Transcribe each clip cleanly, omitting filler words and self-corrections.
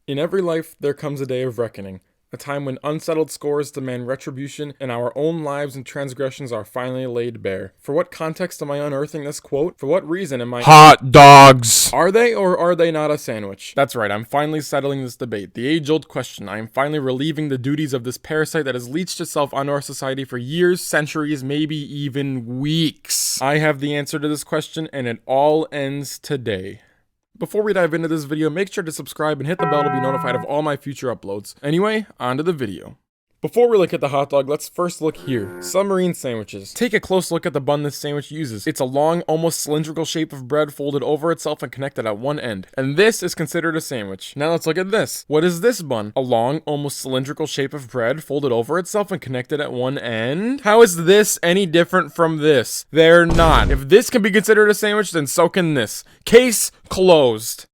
In every life, there comes a day of reckoning, a time when unsettled scores demand retribution and our own lives and transgressions are finally laid bare. For what context am I unearthing this quote? For what reason am I— Hot dogs! Are they or are they not a sandwich? That's right, I'm finally settling this debate. The age-old question. I am finally relieving the duties of this parasite that has leached itself onto our society for years, centuries, maybe even weeks. I have the answer to this question, and it all ends today. Before we dive into this video, make sure to subscribe and hit the bell to be notified of all my future uploads. Anyway, on to the video. Before we look at the hot dog, let's first look here. Submarine sandwiches. Take a close look at the bun this sandwich uses. It's a long, almost cylindrical shape of bread folded over itself and connected at one end. And this is considered a sandwich. Now let's look at this. What is this bun? A long, almost cylindrical shape of bread folded over itself and connected at one end? How is this any different from this? They're not. If this can be considered a sandwich, then so can this. Case closed.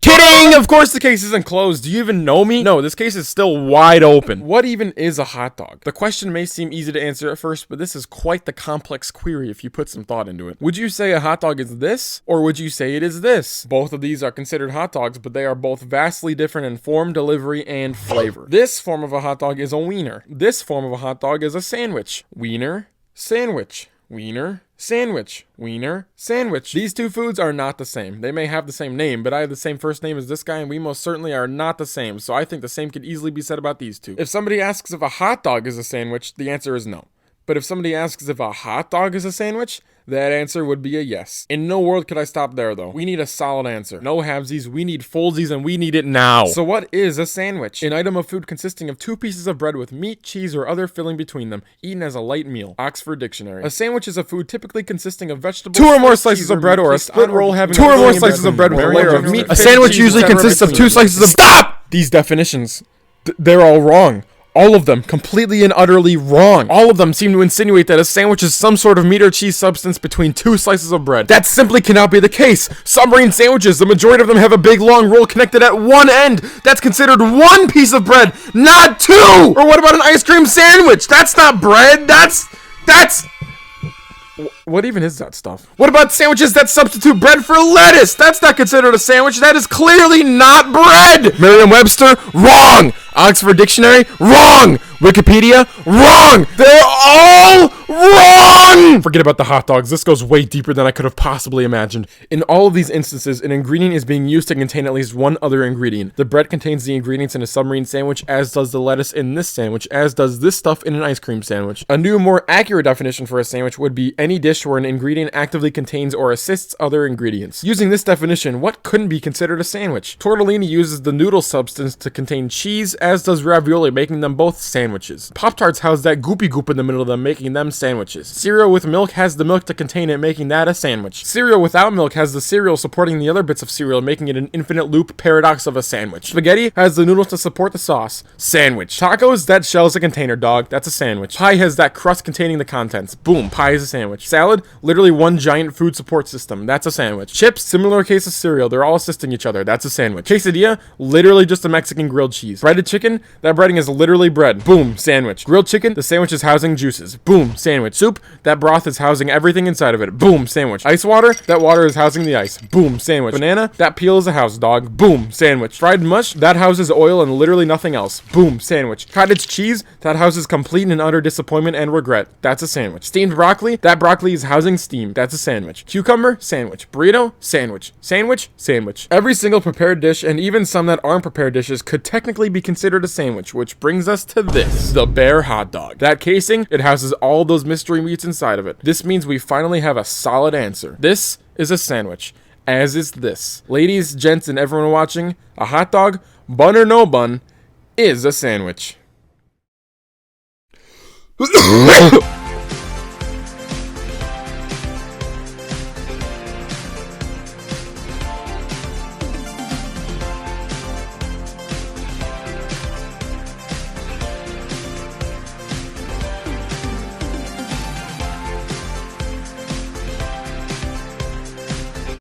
Kidding! Of course the case isn't closed. Do you even know me? No, this case is still wide open. What even is a hot dog? The question may seem easy to answer at first, but this is quite the complex query if you put some thought into it. Would you say a hot dog is this? Or would you say it is this? Both of these are considered hot dogs, but they are both vastly different in form, delivery, and flavor. This form of a hot dog is a wiener. This form of a hot dog is a sandwich. Wiener, sandwich. Wiener, sandwich. Wiener, sandwich. These two foods are not the same. They may have the same name, but I have the same first name as this guy, and we most certainly are not the same, so I think the same could easily be said about these two. If somebody asks if a hot dog is a sandwich, the answer is no. But if somebody asks if a hot dog is a sandwich, that answer would be a yes. In no world could I stop there, though. We need a solid answer. No halvesies, we need fullsies, and we need it now. So what is a sandwich? An item of food consisting of two pieces of bread with meat, cheese, or other filling between them, eaten as a light meal. Oxford Dictionary. A sandwich is a food typically consisting of vegetables, two or more slices of bread, or a split roll having two or more slices of bread with a layer of meat. A sandwich usually consists of two slices of— Stop! These definitions, they're all wrong. All of them completely and utterly wrong. All of them seem to insinuate that a sandwich is some sort of meat or cheese substance between two slices of bread. That simply cannot be the case. Submarine sandwiches, the majority of them have a big long roll connected at one end. That's considered one piece of bread, not two! Or what about an ice cream sandwich? That's not bread, that's... What even is that stuff? What about sandwiches that substitute bread for lettuce? That's not considered a sandwich. That is clearly not bread. Merriam-Webster, wrong. Oxford Dictionary, wrong. Wikipedia, wrong. They're all wrong. Forget about the hot dogs. This goes way deeper than I could have possibly imagined. In all of these instances, an ingredient is being used to contain at least one other ingredient. The bread contains the ingredients in a submarine sandwich, as does the lettuce in this sandwich, as does this stuff in an ice cream sandwich. A new, more accurate definition for a sandwich would be any dish where an ingredient actively contains or assists other ingredients. Using this definition, what couldn't be considered a sandwich? Tortellini uses the noodle substance to contain cheese, as does ravioli, making them both sandwiches. Pop-Tarts house that goopy goop in the middle of them, making them sandwiches. Cereal with milk has the milk to contain it, making that a sandwich. Cereal without milk has the cereal supporting the other bits of cereal, making it an infinite loop paradox of a sandwich. Spaghetti has the noodles to support the sauce. Sandwich. Tacos, that shell is a container, dog. That's a sandwich. Pie has that crust containing the contents. Boom, pie is a sandwich. Salad, literally one giant food support system. That's a sandwich. Chips, similar case of cereal. They're all assisting each other. That's a sandwich. Quesadilla, literally just a Mexican grilled cheese. Breaded chicken, that breading is literally bread. Boom, sandwich. Grilled chicken, the sandwich is housing juices. Boom, sandwich. Soup, that broth is housing everything inside of it. Boom, sandwich. Ice water, that water is housing the ice. Boom, sandwich. Banana, that peel is a house, dog. Boom, sandwich. Fried mush, that houses oil and literally nothing else. Boom, sandwich. Cottage cheese, that houses complete and utter disappointment and regret. That's a sandwich. Steamed broccoli, that broccoli is housing steam. That's a sandwich. Cucumber, sandwich. Burrito, sandwich. Sandwich, sandwich. Every single prepared dish, and even some that aren't prepared dishes, could technically be considered a sandwich, which brings us to this. The Bear hot dog. That casing, it houses all those mystery meats inside of it. This means we finally have a solid answer. This is a sandwich, as is this. Ladies, gents, and everyone watching, a hot dog, bun or no bun, is a sandwich.